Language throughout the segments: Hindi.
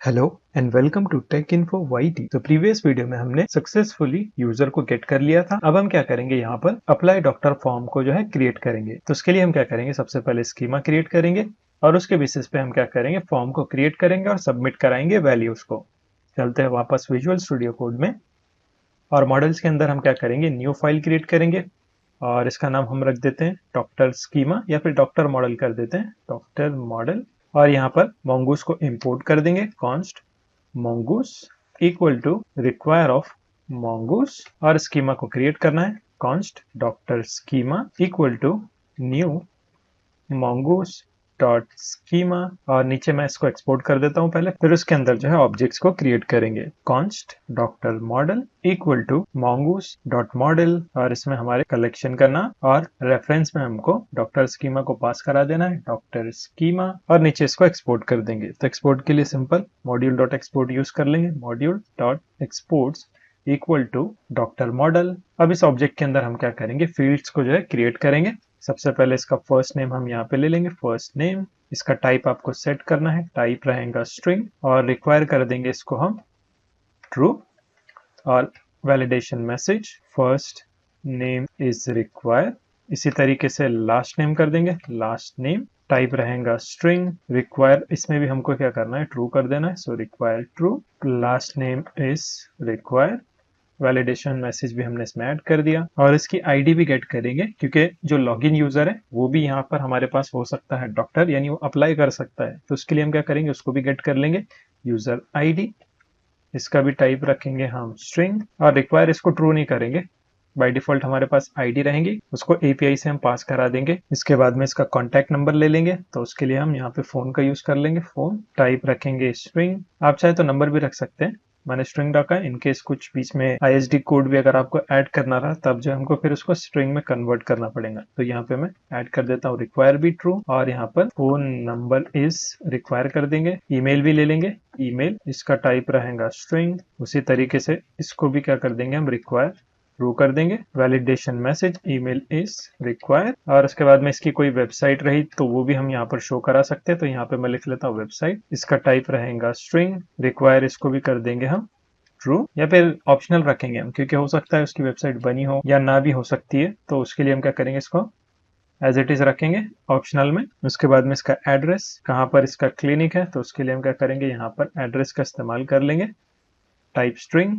Hello and welcome to Tech Info YT. तो प्रीवियस वीडियो में हमने सक्सेसफुली यूजर को गेट कर लिया था। अब हम क्या करेंगे, यहाँ पर अप्लाई डॉक्टर फॉर्म को जो है क्रिएट करेंगे। तो उसके लिए हम क्या करेंगे, सबसे पहले स्कीमा क्रिएट करेंगे और उसके बेसिस पे हम क्या करेंगे, फॉर्म को क्रिएट करेंगे और सबमिट कराएंगे वैल्यूज को। चलते हैं वापस विजुअल स्टूडियो कोड में और मॉडल्स के अंदर हम क्या करेंगे, न्यू फाइल क्रिएट करेंगे और इसका नाम हम रख देते हैं डॉक्टर स्कीमा या फिर डॉक्टर मॉडल कर देते हैं, डॉक्टर मॉडल। और यहाँ पर mongoose को इंपोर्ट कर देंगे, const mongoose equal to require of mongoose और स्कीमा को क्रिएट करना है, const doctor schema equal to new mongoose dot schema. और नीचे मैं इसको एक्सपोर्ट कर देता हूं पहले, फिर उसके अंदर जो है ऑब्जेक्ट्स को क्रिएट करेंगे, const doctor model equal to mongoose dot model और इसमें हमारे कलेक्शन का नाम और रेफरेंस में हमको डॉक्टर स्कीमा को पास करा देना है, डॉक्टर स्कीमा। और नीचे इसको एक्सपोर्ट कर देंगे। तो एक्सपोर्ट के लिए simple module dot export use कर लेंगे, module dot exports equal to doctor model. अब इस ऑब्जेक्ट के अंदर हम क्या करेंगे, फील्ड्स को जो है क्रिएट करेंगे। सबसे पहले इसका फर्स्ट नेम हम यहाँ पे ले लेंगे, फर्स्ट नेम। इसका टाइप आपको सेट करना है, टाइप रहेगा स्ट्रिंग और रिक्वायर कर देंगे इसको हम ट्रू। और validation message first name is require. इसी तरीके से लास्ट नेम कर देंगे, लास्ट नेम टाइप रहेगा स्ट्रिंग, रिक्वायर इसमें भी हमको क्या करना है, ट्रू कर देना है, so require true. Last name is require, validation message भी हमने इसमें ऐड कर दिया और इसकी आईडी भी गेट करेंगे क्योंकि जो लॉगिन यूजर है वो भी यहाँ पर हमारे पास हो सकता है डॉक्टर, यानी वो अप्लाई कर सकता है। तो उसके लिए हम क्या करेंगे, उसको भी गेट कर लेंगे, यूजर आईडी। इसका भी टाइप रखेंगे हम स्ट्रिंग और रिक्वायर इसको ट्रू नहीं करेंगे, बाय डिफॉल्ट हमारे पास आईडी रहेंगी, उसको एपीआई से हम पास करा देंगे। इसके बाद में इसका कॉन्टैक्ट नंबर ले लेंगे, तो उसके लिए हम यहाँ पे फोन का यूज कर लेंगे, फोन टाइप रखेंगे स्ट्रिंग। आप चाहे तो नंबर भी रख सकते हैं, मैंने स्ट्रिंग रखा है इनकेस कुछ बीच में आईएसडी कोड भी अगर आपको ऐड करना रहा तब जो हमको फिर उसको स्ट्रिंग में कन्वर्ट करना पड़ेगा। तो यहाँ पे मैं ऐड कर देता हूँ रिक्वायर भी ट्रू और यहाँ पर फोन नंबर इज रिक्वायर कर देंगे। ईमेल भी ले लेंगे, ईमेल इसका टाइप रहेगा स्ट्रिंग। उसी तरीके से इसको भी क्या कर देंगे हम, रिक्वायर ट्रू कर देंगे। Validation message email is require और उसके बाद में इसकी कोई वेबसाइट रही तो वो भी हम यहाँ पर शो करा सकते हैं। तो यहाँ पे मैं लिख लेता हूँ वेबसाइट, इसका टाइप रहेगा स्ट्रिंग, रिक्वायर इसको भी कर देंगे हम ट्रू या फिर ऑप्शनल रखेंगे हम, क्योंकि हो सकता है उसकी वेबसाइट बनी हो या ना भी हो सकती है। तो उसके लिए हम क्या करेंगे, इसको एज इट इज रखेंगे ऑप्शनल में। उसके बाद में इसका एड्रेस, कहाँ पर इसका क्लिनिक है, तो उसके लिए हम क्या करेंगे, यहाँ पर एड्रेस का इस्तेमाल कर लेंगे, टाइप स्ट्रिंग,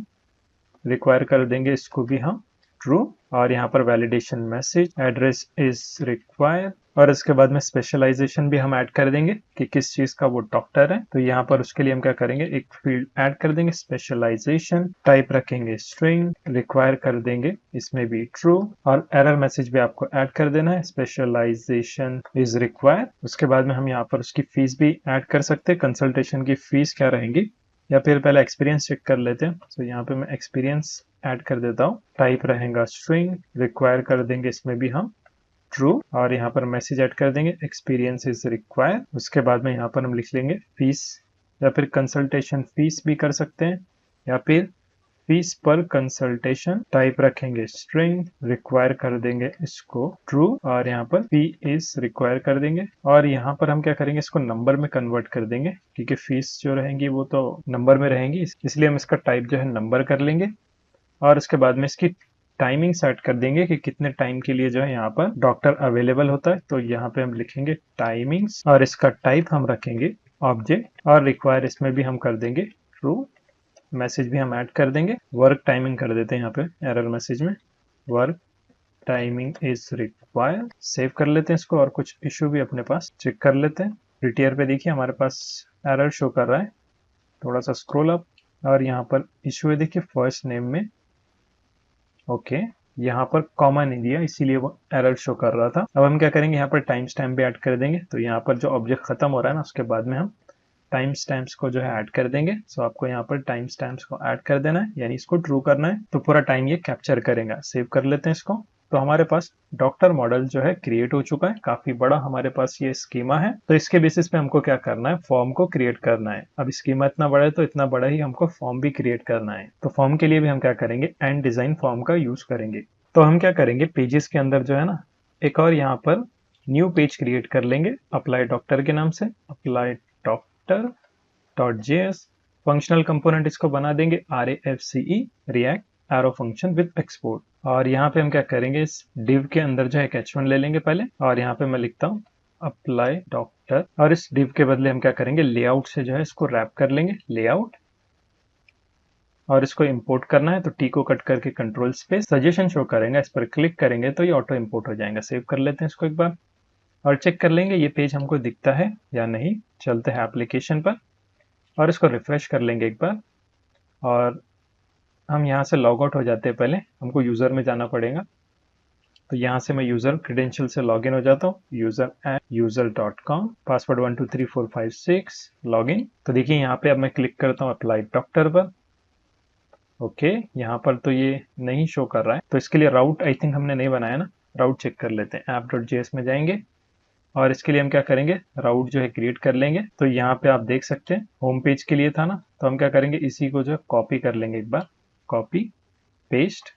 रिक्वायर कर देंगे इसको भी हम ट्रू और यहाँ पर validation message address is require और इसके बाद में स्पेशलाइजेशन भी हम ऐड कर देंगे कि किस चीज का वो डॉक्टर है। तो यहाँ पर उसके लिए हम क्या करेंगे, एक फील्ड ऐड कर देंगे स्पेशलाइजेशन, टाइप रखेंगे स्ट्रिंग, रिक्वायर कर देंगे इसमें भी ट्रू और एरर मैसेज भी आपको ऐड कर देना है, स्पेशलाइजेशन इज रिक्वायर। उसके बाद में हम यहाँ पर उसकी फीस भी ऐड कर सकते हैं, कंसल्टेशन की फीस क्या रहेंगी, या फिर पहले एक्सपीरियंस चेक कर लेते हैं। तो यहाँ पे मैं एक्सपीरियंस ऐड कर देता हूँ, टाइप रहेगा स्ट्रिंग, रिक्वायर कर देंगे इसमें भी हम ट्रू और यहाँ पर मैसेज ऐड कर देंगे एक्सपीरियंस इज रिक्वायर। उसके बाद में यहाँ पर हम लिख लेंगे फीस या फिर कंसल्टेशन फीस भी कर सकते हैं या फिर फीस पर कंसल्टेशन, टाइप रखेंगे स्ट्रिंग, रिक्वायर कर देंगे इसको ट्रू और यहाँ पर फी इज रिक्वायर कर देंगे और यहाँ पर हम क्या करेंगे, इसको नंबर में कन्वर्ट कर देंगे क्योंकि फीस जो रहेंगी वो तो नंबर में रहेंगी, इसलिए हम इसका टाइप जो है नंबर कर लेंगे और उसके बाद में इसकी टाइमिंग सेट कर देंगे कि कितने टाइम के लिए जो है यहाँ पर डॉक्टर अवेलेबल होता है। तो यहाँ पे हम लिखेंगे टाइमिंग्स और इसका टाइप हम रखेंगे ऑब्जेक्ट और रिक्वायर इसमें भी हम कर देंगे ट्रू, मैसेज भी हम ऐड कर देंगे, वर्क टाइमिंग कर देते हैं यहाँ पे एरर मैसेज में, work timing is require. Save कर लेते हैं इसको और कुछ इशू भी अपने पास चेक कर लेते हैं। रिटियर पे देखिए हमारे पास एरर शो कर रहा है, थोड़ा सा स्क्रॉल अप और यहाँ पर इशू है देखिए फर्स्ट नेम में, ओके यहाँ पर कॉमा नहीं दिया इसीलिए वो एरर शो कर रहा था। अब हम क्या करेंगे, यहाँ पर टाइम स्टैम्प भी ऐड कर देंगे। तो यहाँ पर जो ऑब्जेक्ट खत्म हो रहा है ना उसके बाद में हम टाइम स्टैम्प्स को जो है ऐड कर देंगे। सो आपको यहाँ पर टाइम स्टैम्प्स को ऐड कर देना है, यानी इसको ट्रू करना है तो पूरा टाइम ये कैप्चर करेगा। सेव कर लेते हैं इसको। तो हमारे पास डॉक्टर मॉडल जो है क्रिएट हो चुका है, काफी बड़ा हमारे पास ये स्कीमा है। तो इसके बेसिस पे हमको क्या करना है, फॉर्म को क्रिएट करना है। अब स्कीमा इतना बड़ा है तो इतना बड़ा ही हमको फॉर्म भी क्रिएट करना है। तो फॉर्म के लिए भी हम क्या करेंगे, एंड डिजाइन फॉर्म का यूज करेंगे। तो हम क्या करेंगे, पेजेस के अंदर जो है ना एक और यहाँ पर न्यू पेज क्रिएट कर लेंगे अप्लाई डॉक्टर के नाम से, apply doctor .js functional component इसको बना देंगे RAFCE react arrow function with export. और यहाँ पे हम क्या करेंगे, इस div के अंदर जो है H1 ले लेंगे पहले, और यहाँ पे मैं लिखता हूँ अप्लाई डॉक्टर, और इस div के बदले हम क्या करेंगे, लेआउट से जो है इसको रैप कर लेंगे, लेआउट, और इसको इंपोर्ट करना है तो टी को कट करके कंट्रोल स्पेस, सजेशन शो करेंगे, इस पर क्लिक करेंगे तो ये ऑटो इंपोर्ट हो जाएगा। सेव कर लेते हैं इसको एक बार और चेक कर लेंगे ये पेज हमको दिखता है या नहीं। चलते हैं एप्लीकेशन पर और इसको रिफ्रेश कर लेंगे एक बार, और हम यहाँ से लॉग आउट हो जाते हैं। पहले हमको यूजर में जाना पड़ेगा, तो यहाँ से मैं यूजर क्रेडेंशियल से लॉगिन हो जाता हूँ, user@user.com, पासवर्ड 123456, लॉगिन। तो देखिए यहाँ पे अब मैं क्लिक करता हूँ अप्लाई डॉक्टर पर। ओके, यहाँ पर तो ये नहीं शो कर रहा है, तो इसके लिए राउट आई थिंक हमने नहीं बनाया ना, राउट चेक कर लेते हैं। app.js में जाएंगे और इसके लिए हम क्या करेंगे, राउट जो है क्रिएट कर लेंगे। तो यहाँ पे आप देख सकते हैं होम पेज के लिए था ना, तो हम क्या करेंगे, इसी को जो है कॉपी कर लेंगे एक बार, कॉपी पेस्ट,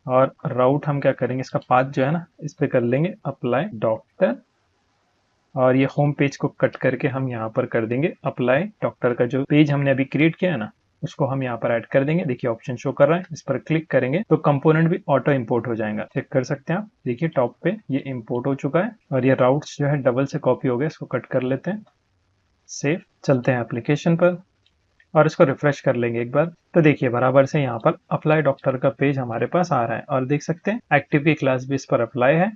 और राउट हम क्या करेंगे, इसका पाथ जो है ना इस पे कर लेंगे अप्लाई डॉक्टर, और ये होम पेज को कट करके हम यहाँ पर कर देंगे अप्लाई डॉक्टर का जो पेज हमने अभी क्रिएट किया है ना, उसको हम यहाँ पर ऐड कर देंगे। देखिए ऑप्शन शो कर रहा है, इस पर क्लिक करेंगे तो कंपोनेंट भी ऑटो इंपोर्ट हो जाएगा। चेक कर सकते हैं आप, देखिए टॉप पे ये इंपोर्ट हो चुका है, और ये राउट्स जो है डबल से कॉपी हो गए, इसको कट कर लेते हैं, सेव। चलते हैं एप्लीकेशन पर और इसको रिफ्रेश कर लेंगे एक बार, तो देखिए बराबर से यहाँ पर अप्लाई डॉक्टर का पेज हमारे पास आ रहा है, और देख सकते हैं एक्टिव की क्लास भी इस पर अप्लाई है।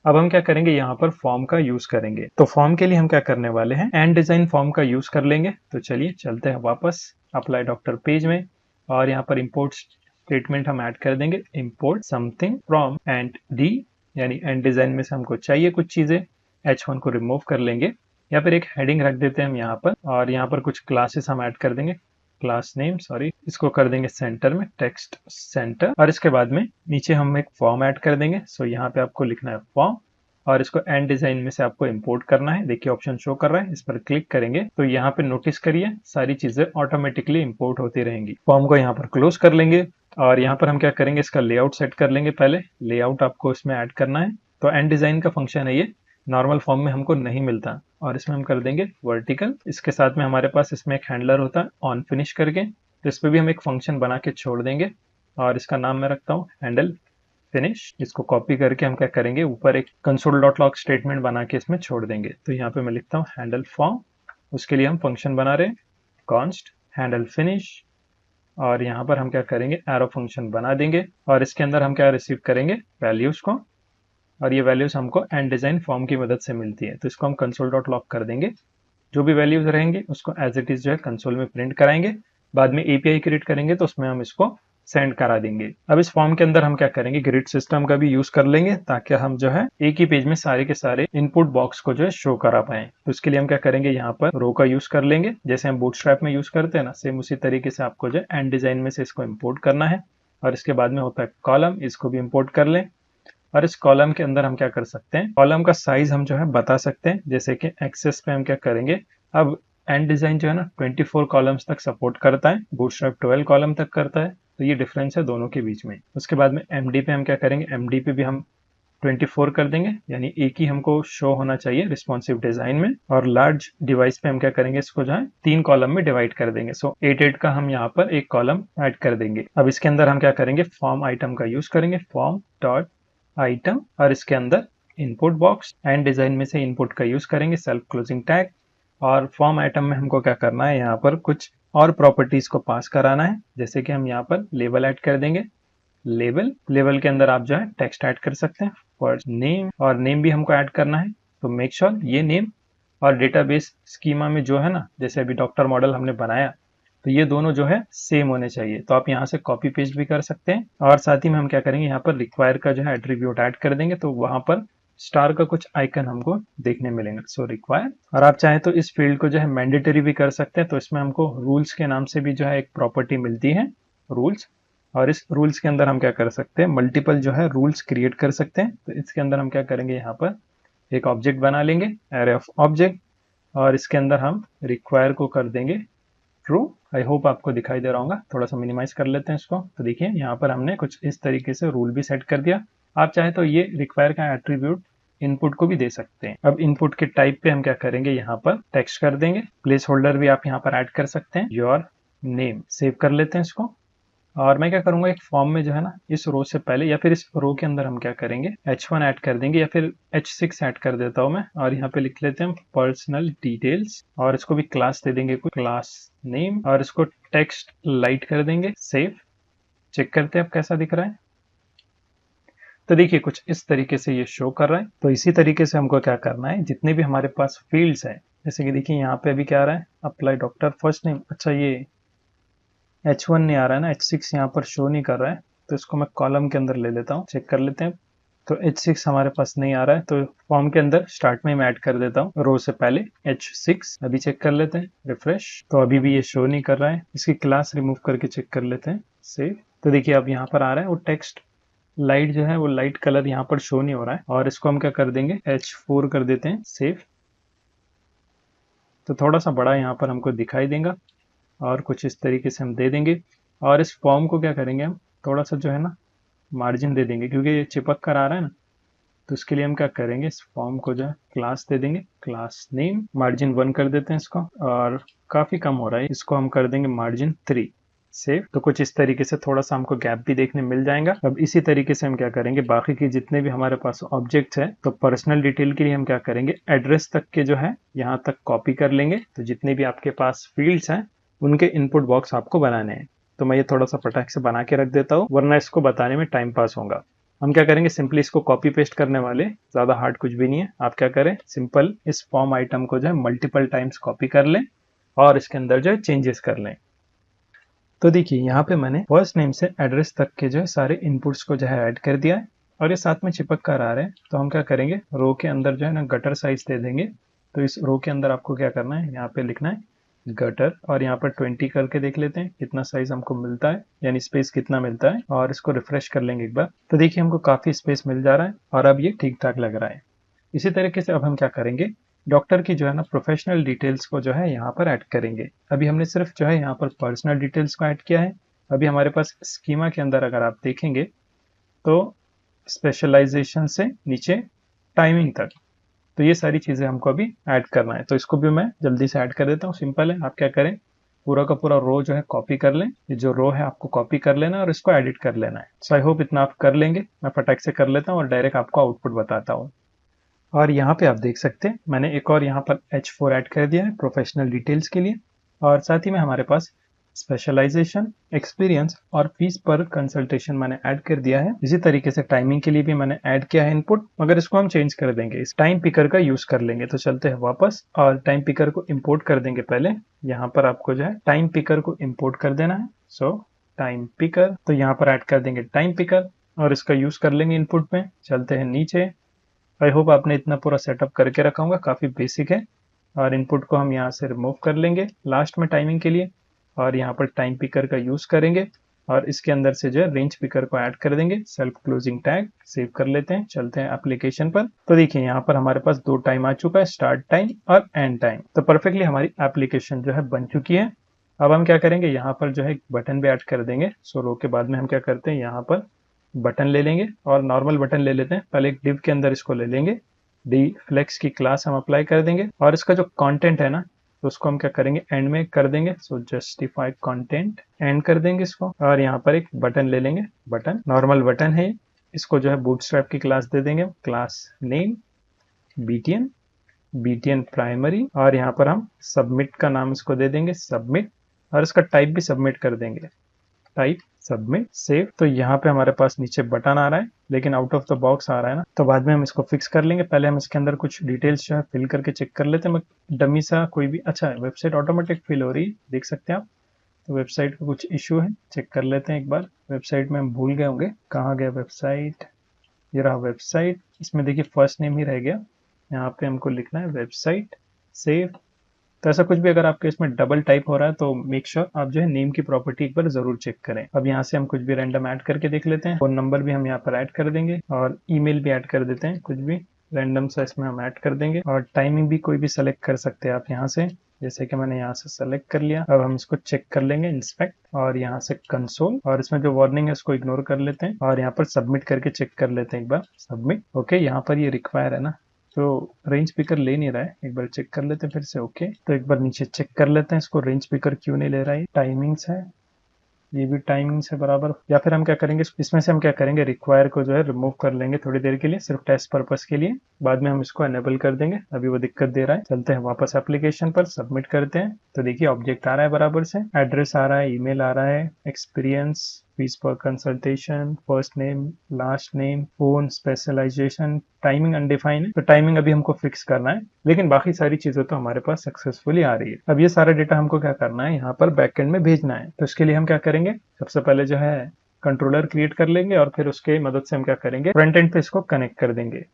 अब हम क्या करेंगे, यहाँ पर फॉर्म का यूज करेंगे। तो फॉर्म के लिए हम क्या करने वाले हैं, एंड डिजाइन फॉर्म का यूज कर लेंगे। तो चलिए चलते हैं वापस अप्लाई डॉक्टर पेज में, और यहाँ पर इंपोर्ट स्टेटमेंट हम ऐड कर देंगे, import something from and D, यानी एंड डिजाइन में से हमको चाहिए कुछ चीजें, H1 को रिमूव कर लेंगे, या फिर एक हेडिंग रख देते हैं हम यहाँ पर, और यहाँ पर कुछ क्लासेस हम ऐड कर देंगे, क्लास नेम, सॉरी, इसको कर देंगे सेंटर में, टेक्स्ट सेंटर, और इसके बाद में नीचे हम एक फॉर्म ऐड कर देंगे। सो यहाँ पे आपको लिखना है फॉर्म, और इसको एंड डिजाइन में से आपको इंपोर्ट करना है। देखिए ऑप्शन शो कर रहा है, इस पर क्लिक करेंगे तो यहाँ पे नोटिस करिए सारी चीजें ऑटोमेटिकली इंपोर्ट होती रहेंगी। फॉर्म को यहाँ पर क्लोज कर लेंगे, और यहाँ पर हम क्या करेंगे, इसका लेआउट सेट कर लेंगे। पहले लेआउट आपको इसमें ऐड करना है, तो एंड डिजाइन का फंक्शन है ये, नॉर्मल फॉर्म में हमको नहीं मिलता, और इसमें हम कर देंगे वर्टिकल। इसके साथ में हमारे पास इसमें एक हैंडलर होता है ऑन फिनिश करके, तो इस पर भी हम एक फंक्शन बना के छोड़ देंगे, और इसका नाम मैं रखता हूँ हैंडल फिनिश। इसको कॉपी करके हम क्या करेंगे, ऊपर एक console.log स्टेटमेंट बना के इसमें छोड़ देंगे। तो यहाँ पे मैं लिखता हूँ हैंडल फॉर्म, उसके लिए हम फंक्शन बना रहे हैं कॉन्स्ट हैंडल फिनिश, और यहाँ पर हम क्या करेंगे, एरो फंक्शन बना देंगे, और इसके अंदर हम क्या रिसीव करेंगे, वैल्यूज को, और ये वैल्यूज हमको एंड डिजाइन फॉर्म की मदद से मिलती है। तो इसको हम console.log कर देंगे, जो भी वैल्यूज रहेंगे उसको एज इट इज जो है कंसोल में प्रिंट कराएंगे। बाद में एपीआई क्रिएट करेंगे तो उसमें हम इसको सेंड करा देंगे। अब इस फॉर्म के अंदर हम क्या करेंगे, ग्रिड सिस्टम का भी यूज कर लेंगे, ताकि हम जो है एक ही पेज में सारे के सारे इनपुट बॉक्स को जो है शो करा पाए। तो इसके लिए हम क्या करेंगे, यहाँ पर रो का यूज कर लेंगे, जैसे हम बूटस्ट्रैप में यूज करते हैं ना, सेम उसी तरीके से आपको जो है एंड डिजाइन में से इसको इम्पोर्ट करना है। और इसके बाद में होता है कॉलम, इसको भी इम्पोर्ट कर लें, और इस कॉलम के अंदर हम क्या कर सकते हैं, कॉलम का साइज हम जो है बता सकते हैं, जैसे कि एक्सेस पे हम क्या करेंगे, अब एंड डिजाइन जो है ना 24 कॉलम्स तक सपोर्ट करता है, बूटस्ट्रैप 12 कॉलम तक करता है, तो ये डिफरेंस है दोनों के बीच में। उसके बाद में एमडी पे हम क्या करेंगे, एमडी पे भी हम 24 कर देंगे, यानी एक ही हमको शो होना चाहिए रिस्पॉन्सिव डिजाइन में। और लार्ज डिवाइस पे हम क्या करेंगे, इसको जो है 3 कॉलम में डिवाइड कर देंगे। सो 8 का हम यहाँ पर एक कॉलम ऐड कर देंगे। अब इसके अंदर हम क्या करेंगे, फॉर्म आइटम का यूज करेंगे, फॉर्म डॉट आइटम, और इसके अंदर इनपुट बॉक्स, एंड डिजाइन में से इनपुट का यूज करेंगे, सेल्फ क्लोजिंग टैग। और फॉर्म आइटम में हमको क्या करना है, यहाँ पर कुछ और प्रॉपर्टीज को पास कराना है, जैसे कि हम यहाँ पर लेबल ऐड कर देंगे, लेबल के अंदर आप जो है टेक्स्ट ऐड कर सकते हैं, फर्स्ट नेम, और नेम भी हमको ऐड करना है। तो मेक श्योर ये नेम और डेटाबेस स्कीमा में जो है ना, जैसे अभी डॉक्टर मॉडल हमने बनाया, तो ये दोनों जो है सेम होने चाहिए। तो आप यहाँ से कॉपी पेस्ट भी कर सकते हैं, और साथ ही में हम क्या करेंगे, यहाँ पर रिक्वायर का जो है एट्रीब्यूट ऐड कर देंगे, तो वहां पर स्टार का कुछ आइकन हमको देखने मिलेंगे, सो रिक्वायर। और आप चाहे तो इस फील्ड को जो है मैंडेटरी भी कर सकते हैं, तो इसमें हमको रूल्स के नाम से भी जो है एक प्रॉपर्टी मिलती है, रूल्स। और इस रूल्स के अंदर हम क्या कर सकते हैं, मल्टीपल जो है रूल्स क्रिएट कर सकते हैं। तो इसके अंदर हम क्या करेंगे, यहाँ पर एक ऑब्जेक्ट बना लेंगे, एरे ऑफ ऑब्जेक्ट, और इसके अंदर हम रिक्वायर को कर देंगे ट्रू। आई होप आपको दिखाई दे रहा होगा, थोड़ा सा मिनिमाइज कर लेते हैं इसको। तो देखिए यहाँ पर हमने कुछ इस तरीके से रूल भी सेट कर दिया। आप चाहे तो ये रिक्वायर का एट्रीब्यूट इनपुट को भी दे सकते हैं। अब इनपुट के टाइप पे हम क्या करेंगे, यहाँ पर टेक्स्ट कर देंगे, प्लेस होल्डर भी आप यहाँ पर ऐड कर सकते हैं, योर नेम सेव कर लेते हैं इसको। और मैं क्या करूंगा, एक फॉर्म में जो है ना इस रो से पहले या फिर इस रो के अंदर हम क्या करेंगे, H1 ऐड कर देंगे या फिर H6 ऐड कर देता हूं मैं। और यहाँ पे लिख लेते हैं पर्सनल डिटेल्स और इसको भी क्लास दे देंगे, कोई क्लास नेम, और इसको टेक्स्ट लाइट कर देंगे। सेव। चेक करते हैं अब कैसा दिख रहा है। तो देखिए कुछ इस तरीके से ये शो कर रहा है। तो इसी तरीके से हमको क्या करना है, जितने भी हमारे पास फील्ड्स हैं, जैसे कि देखिए यहाँ पे अभी क्या आ रहा है, अप्लाई डॉक्टर फर्स्ट नेम। अच्छा ये H1 नहीं आ रहा है ना, H6 यहाँ पर शो नहीं कर रहा है, तो इसको मैं कॉलम के अंदर ले लेता हूँ, चेक कर लेते हैं। तो H6 हमारे पास नहीं आ रहा है, तो फॉर्म के अंदर स्टार्ट में मैं ऐड कर देता हूँ रो से पहले H6। अभी चेक कर लेते हैं, रिफ्रेश। तो अभी भी ये शो नहीं कर रहा है, इसकी क्लास रिमूव करके चेक कर लेते हैं, सेव। तो देखिए अब यहाँ पर आ रहा है वो टेक्स्ट लाइट जो है, वो लाइट कलर यहाँ पर शो नहीं हो रहा है। और इसको हम क्या कर देंगे, H4 कर देते हैं, सेव। तो थोड़ा सा बड़ा यहाँ पर हमको दिखाई देगा और कुछ इस तरीके से हम दे देंगे। और इस फॉर्म को क्या करेंगे, हम थोड़ा सा जो है ना मार्जिन दे देंगे, क्योंकि ये चिपक कर आ रहा है ना। तो इसके लिए हम क्या करेंगे, इस फॉर्म को जो है क्लास दे देंगे, क्लास नेम, मार्जिन 1 कर देते हैं इसको। और काफी कम हो रहा है, इसको हम कर देंगे मार्जिन 3, सेव। तो कुछ इस तरीके से थोड़ा सा हमको गैप भी देखने मिल जाएगा। अब इसी तरीके से हम क्या करेंगे, बाकी की जितने भी हमारे पास ऑब्जेक्ट्स है, तो पर्सनल डिटेल के लिए हम क्या करेंगे, एड्रेस तक के जो है यहाँ तक कॉपी कर लेंगे। तो जितने भी आपके पास फील्ड्स हैं उनके इनपुट बॉक्स आपको बनाने हैं। तो मैं ये थोड़ा सा फटाक से बना के रख देता हूँ, वरना इसको बताने में टाइम पास होगा। हम क्या करेंगे, सिंपली इसको कॉपी पेस्ट करने वाले, ज्यादा हार्ड कुछ भी नहीं है। आप क्या करें, सिंपल इस फॉर्म आइटम को जो है मल्टीपल टाइम्स कॉपी कर लें और इसके अंदर जो है चेंजेस कर लें। तो देखिए यहाँ पे मैंने फर्स्ट नेम से एड्रेस तक के जो है सारे इनपुट्स को जो है ऐड कर दिया है और ये साथ में चिपक कर आ रहे हैं। तो हम क्या करेंगे, रो के अंदर जो है ना गटर साइज दे देंगे। तो इस रो के अंदर आपको क्या करना है, यहाँ पे लिखना है गटर, और यहाँ पर 20 करके देख लेते हैं कितना साइज हमको मिलता है, यानी स्पेस कितना मिलता है। और इसको रिफ्रेश कर लेंगे एक बार, तो देखिए हमको काफी स्पेस मिल जा रहा है और अब ये ठीक ठाक लग रहा है। इसी तरीके से अब हम क्या करेंगे, डॉक्टर की जो है ना प्रोफेशनल डिटेल्स को जो है यहाँ पर ऐड करेंगे। अभी हमने सिर्फ जो है यहाँ पर पर्सनल डिटेल्स को ऐड किया है। अभी हमारे पास स्कीमा के अंदर अगर आप देखेंगे तो स्पेशलाइजेशन से नीचे टाइमिंग तक, तो ये सारी चीजें हमको अभी ऐड करना है। तो इसको भी मैं जल्दी से ऐड कर देता हूँ, सिंपल है। आप क्या करें, पूरा का पूरा रो जो है कॉपी कर लें, ये जो रो है आपको कॉपी कर लेना है और इसको एडिट कर लेना है। सो आई होप इतना आप कर लेंगे। मैं फटाक से कर लेता हूँ और डायरेक्ट आपको आउटपुट बताता हूँ। और यहाँ पे आप देख सकते हैं मैंने एक और यहाँ पर H4 ऐड कर दिया है प्रोफेशनल डिटेल्स के लिए, और साथ ही में हमारे पास स्पेशलाइजेशन, एक्सपीरियंस और फीस पर कंसल्टेशन मैंने ऐड कर दिया है। इसी तरीके से टाइमिंग के लिए भी मैंने ऐड किया है इनपुट, मगर इसको हम चेंज कर देंगे, इस टाइम पिकर का यूज कर लेंगे। तो चलते हैं वापस और टाइम पिकर को इम्पोर्ट कर देंगे। पहले यहाँ पर आपको जो है टाइम पिकर को इम्पोर्ट कर देना है। सो टाइम पिकर, तो यहाँ पर ऐड कर देंगे टाइम पिकर और इसका यूज कर लेंगे इनपुट में। चलते हैं नीचे। आई होप आपने इतना पूरा सेटअप करके रखा होगा, काफी बेसिक है। और इनपुट को हम यहाँ से रिमूव कर लेंगे लास्ट में टाइमिंग के लिए, और यहाँ पर टाइम पिकर का यूज करेंगे और इसके अंदर से जो है रेंज पिकर को ऐड कर देंगे, सेल्फ क्लोजिंग टैग। सेव कर लेते हैं, चलते हैं एप्लीकेशन पर। तो देखिए यहाँ पर हमारे पास दो टाइम आ चुका है, स्टार्ट टाइम और एंड टाइम। तो परफेक्टली हमारी एप्लीकेशन जो है बन चुकी है। अब हम क्या करेंगे, यहाँ पर जो है बटन भी ऐड कर देंगे। सो रो के बाद में हम क्या करते हैं, यहाँ पर बटन ले लेंगे और नॉर्मल बटन ले लेते हैं। पहले एक डिव के अंदर इसको ले लेंगे, डी फ्लेक्स की क्लास हम अप्लाई कर देंगे और इसका जो कंटेंट है ना, तो उसको हम क्या करेंगे, एंड में कर देंगे। सो जस्टिफाई कंटेंट एंड कर देंगे इसको, और यहाँ पर एक बटन ले लेंगे, बटन नॉर्मल बटन है, इसको जो है बूटस्ट्रैप की क्लास दे देंगे, class name BTN, BTN primary, और यहाँ पर हम सबमिट का नाम इसको दे देंगे, सबमिट, और इसका टाइप भी सबमिट कर देंगे, टाइप सबमिट, सेव। तो यहाँ पे हमारे पास नीचे बटन आ रहा है लेकिन आउट ऑफ द बॉक्स आ रहा है ना, तो बाद में हम इसको फिक्स कर लेंगे। पहले हम इसके अंदर कुछ डिटेल्स जो है फिल करके चेक कर लेते हैं। मैं डमी सा कोई भी, अच्छा वेबसाइट ऑटोमेटिक फिल हो रही है, देख सकते हैं आप। तो वेबसाइट का कुछ इश्यू है, चेक कर लेते हैं एक बार। वेबसाइट में हम भूल गए होंगे, कहाँ गया वेबसाइट, ये रहा वेबसाइट। इसमें देखिए फर्स्ट नेम ही रह गया, यहाँ पे हमको लिखना है वेबसाइट, सेव। तो ऐसा कुछ भी अगर आपके इसमें डबल टाइप हो रहा है तो मेक श्योर आप जो है नेम की प्रॉपर्टी एक बार जरूर चेक करें। अब यहाँ से हम कुछ भी रैंडम ऐड करके देख लेते हैं। फोन नंबर भी हम यहाँ पर ऐड कर देंगे और ईमेल भी ऐड कर देते हैं, कुछ भी रैंडम सा इसमें हम ऐड कर देंगे। और टाइमिंग भी कोई भी सेलेक्ट कर सकते हैं आप यहाँ से, जैसे कि मैंने यहाँ से सेलेक्ट कर लिया। अब हम इसको चेक कर लेंगे, इंस्पेक्ट, और यहाँ से कंसोल, और इसमें जो वार्निंग है उसको इग्नोर कर लेते हैं और यहाँ पर सबमिट करके चेक कर लेते हैं एक बार, सबमिट। ओके, यहाँ पर ये रिक्वायर है ना, तो रेंज स्पीकर ले नहीं रहा है, एक बार चेक कर लेते हैं फिर से। ओके, तो एक बार नीचे चेक कर लेते हैं इसको, रेंज स्पीकर क्यों नहीं ले रहा है। टाइमिंग्स है, ये भी टाइमिंग से बराबर, या फिर हम क्या करेंगे इसमें से हम क्या करेंगे, रिक्वायर को जो है रिमूव कर लेंगे थोड़ी देर के लिए, सिर्फ टेस्ट पर्पस के लिए। बाद में हम इसको एनेबल कर देंगे, अभी वो दिक्कत दे रहा है। चलते हैं वापस एप्लीकेशन पर, सबमिट करते हैं। तो देखिए ऑब्जेक्ट आ रहा है बराबर से, एड्रेस आ रहा है, ईमेल आ रहा है, experience, fees per consultation, first name, last name, phone, specialization, timing undefined है, तो टाइमिंग अभी हमको फिक्स करना है, लेकिन बाकी सारी चीजें तो हमारे पास सक्सेसफुली आ रही है। अब ये सारा डेटा हमको क्या करना है, यहाँ पर बैकएंड में भेजना है। तो इसके लिए हम क्या करेंगे, सबसे पहले जो है कंट्रोलर क्रिएट कर लेंगे और फिर उसके मदद से हम क्या करेंगे, फ्रंट एंड पे इसको कनेक्ट कर देंगे।